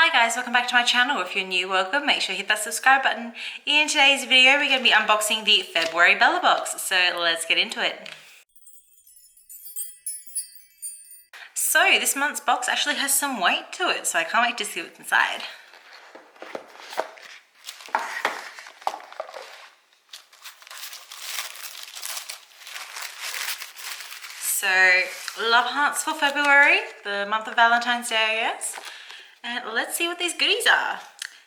Hi guys, welcome back to my channel. If you're new, welcome. Make sure you hit that subscribe button. In today's video, we're going to be unboxing the February Bellabox. So let's get into it. So this month's box actually has some weight to it, so I can't wait to see what's inside. So love hearts for February, the month of Valentine's Day, I guess. And let's see what these goodies are.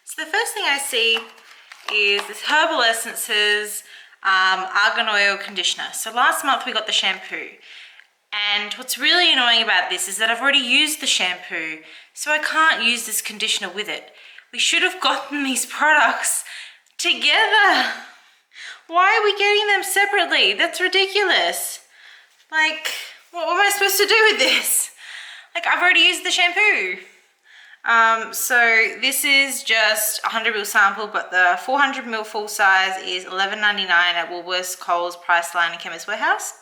So the first thing I see is this Herbal Essences Argan Oil Conditioner. So last month we got the shampoo. And what's really annoying about this is that I've already used the shampoo, so I can't use this conditioner with it. We should have gotten these products together. Why are we getting them separately? That's ridiculous. Like, what am I supposed to do with this? Like, I've already used the shampoo. So this is just a 100ml sample, but the 400ml full size is $11.99 at Woolworths, Coles, Priceline and Chemist Warehouse.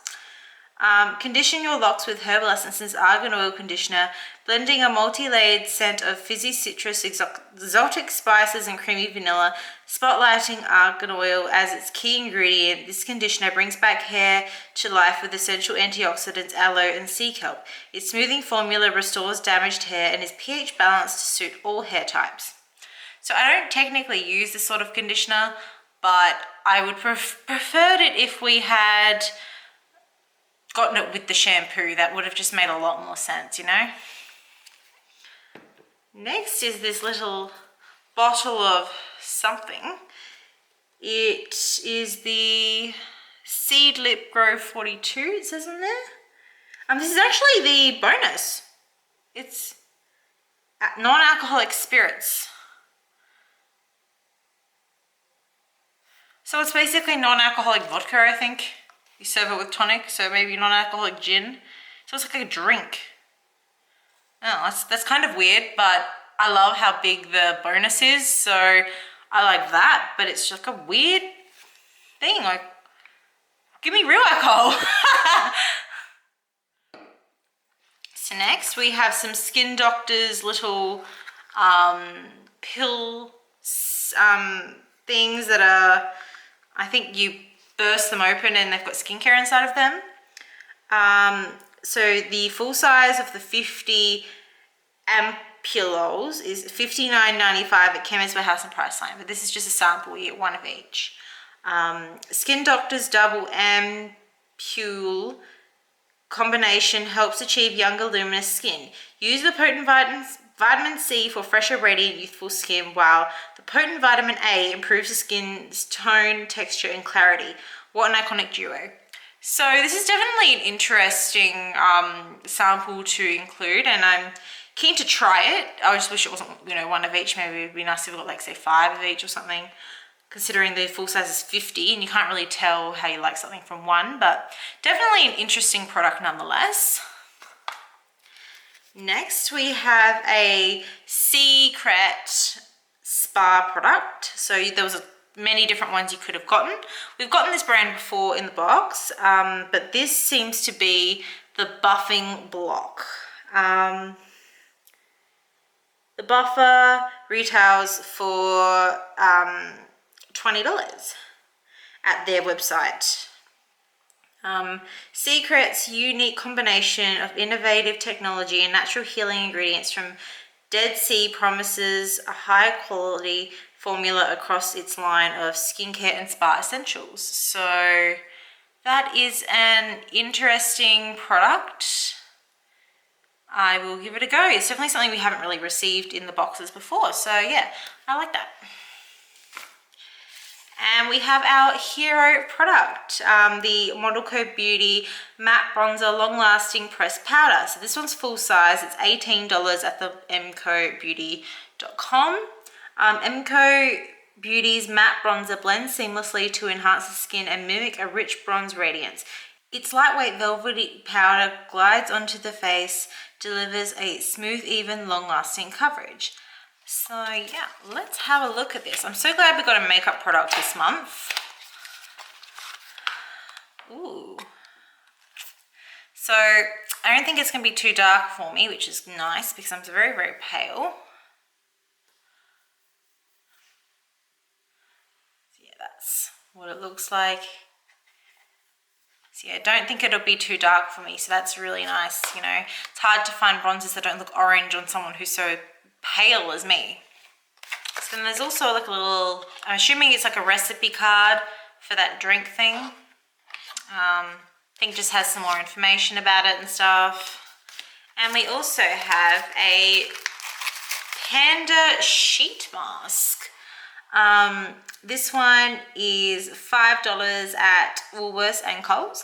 Condition your locks with Herbal Essences Argan Oil Conditioner, blending a multi-layered scent of fizzy citrus, exotic spices and creamy vanilla, spotlighting argan oil as its key ingredient. This conditioner brings back hair to life with essential antioxidants, aloe and sea kelp. Its smoothing formula restores damaged hair and is pH balanced to suit all hair types. So I don't technically use this sort of conditioner, but I would preferred it if we had gotten it with the shampoo. That would have just made a lot more sense, you know. Next is this little bottle of something. It is the Seedlip Grow 42, it says in there. This is actually the bonus. It's non-alcoholic spirits. So it's basically non-alcoholic vodka, I think. You serve it with tonic, so maybe non-alcoholic gin. So it's like a drink. Oh, that's kind of weird, but I love how big the bonus is, so I like that, but it's just like a weird thing. Like, give me real alcohol. So next we have some Skin Doctor's little pill things that are, I think you burst them open and they've got skincare inside of them. So the full size of the 50 Ampoules is $59.95 at Chemist Warehouse and Priceline, but this is just a sample. You get one of each. Skin Doctor's Double Ampoule combination helps achieve younger, luminous skin. Use the potent vitamin C for fresher, radiant, youthful skin, while the potent vitamin A improves the skin's tone, texture, and clarity. What an iconic duo. So this is definitely an interesting sample to include, and I'm keen to try it. I just wish it wasn't, you know, one of each. Maybe it'd be nice if it got like, say, 5 of each or something, considering the full size is 50 and you can't really tell how you like something from one, but definitely an interesting product nonetheless. Next we have a Seacret Spa product. So there was many different ones you could have gotten. We've gotten this brand before in the box, but this seems to be the buffing block. The buffer retails for $20 at their website. Seacret's unique combination of innovative technology and natural healing ingredients from Dead Sea promises a high quality formula across its line of skincare and spa essentials. So that is an interesting product. I will give it a go. It's definitely something we haven't really received in the boxes before, so yeah, I like that. And we have our hero product, the MCOBeauty Matte Bronzer Long Lasting Pressed Powder. So this one's full size. It's $18 at the MCOBeauty.com. MCOBeauty's matte bronzer blends seamlessly to enhance the skin and mimic a rich bronze radiance. Its lightweight velvety powder glides onto the face, delivers a smooth, even, long-lasting coverage. So yeah, let's have a look at this. I'm so glad we got a makeup product this month. Ooh. So I don't think it's going to be too dark for me, which is nice because I'm very, very pale. what it looks like. So yeah, I don't think it'll be too dark for me, so that's really nice. You know, it's hard to find bronzers that don't look orange on someone who's so pale as me. So then there's also like a little, I'm assuming it's like a recipe card for that drink thing. I think it just has some more information about it and stuff. And we also have a Panda sheet mask. This one is $5 at Woolworths and Coles.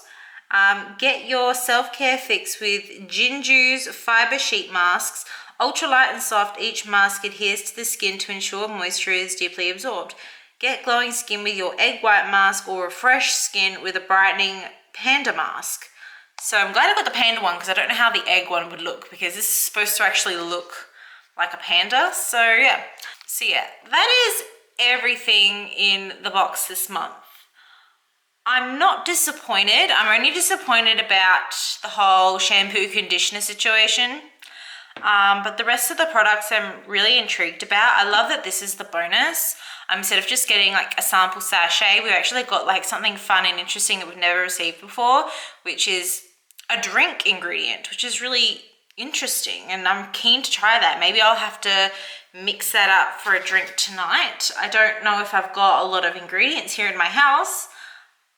Get your self-care fix with Jinju's fiber sheet masks. Ultra light and soft, each mask adheres to the skin to ensure moisture is deeply absorbed. Get glowing skin with your egg white mask or refresh skin with a brightening Panda mask. So I'm glad I got the Panda one because I don't know how the egg one would look, because this is supposed to actually look like a panda. So yeah, that is everything in the box this month. I'm not disappointed. I'm only disappointed about the whole shampoo conditioner situation. But the rest of the products I'm really intrigued about. I love that this is the bonus. Instead of just getting like a sample sachet, we've actually got like something fun and interesting that we've never received before, which is a drink ingredient, which is really interesting, and I'm keen to try that. Maybe I'll have to mix that up for a drink tonight. I don't know if I've got a lot of ingredients here in my house,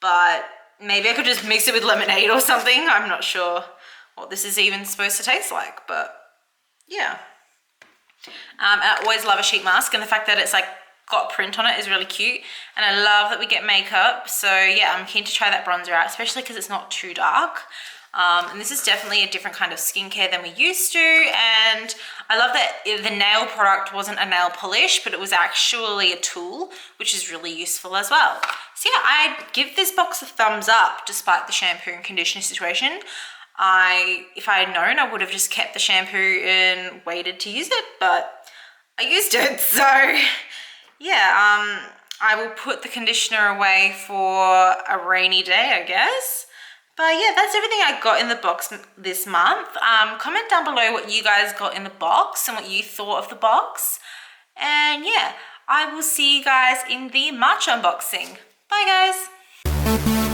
but maybe I could just mix it with lemonade or something. I'm not sure what this is even supposed to taste like, but yeah. I always love a sheet mask, and the fact that it's like got print on it is really cute, and I love that we get makeup. So yeah, I'm keen to try that bronzer out, especially because it's not too dark. And this is definitely a different kind of skincare than we used to, and I love that the nail product wasn't a nail polish, but it was actually a tool, which is really useful as well. So yeah, I give this box a thumbs up despite the shampoo and conditioner situation. If I had known, I would have just kept the shampoo and waited to use it, but I used it. So yeah, I will put the conditioner away for a rainy day, I guess. But yeah, that's everything I got in the box this month. Comment down below what you guys got in the box and what you thought of the box. And yeah, I will see you guys in the March unboxing. Bye guys.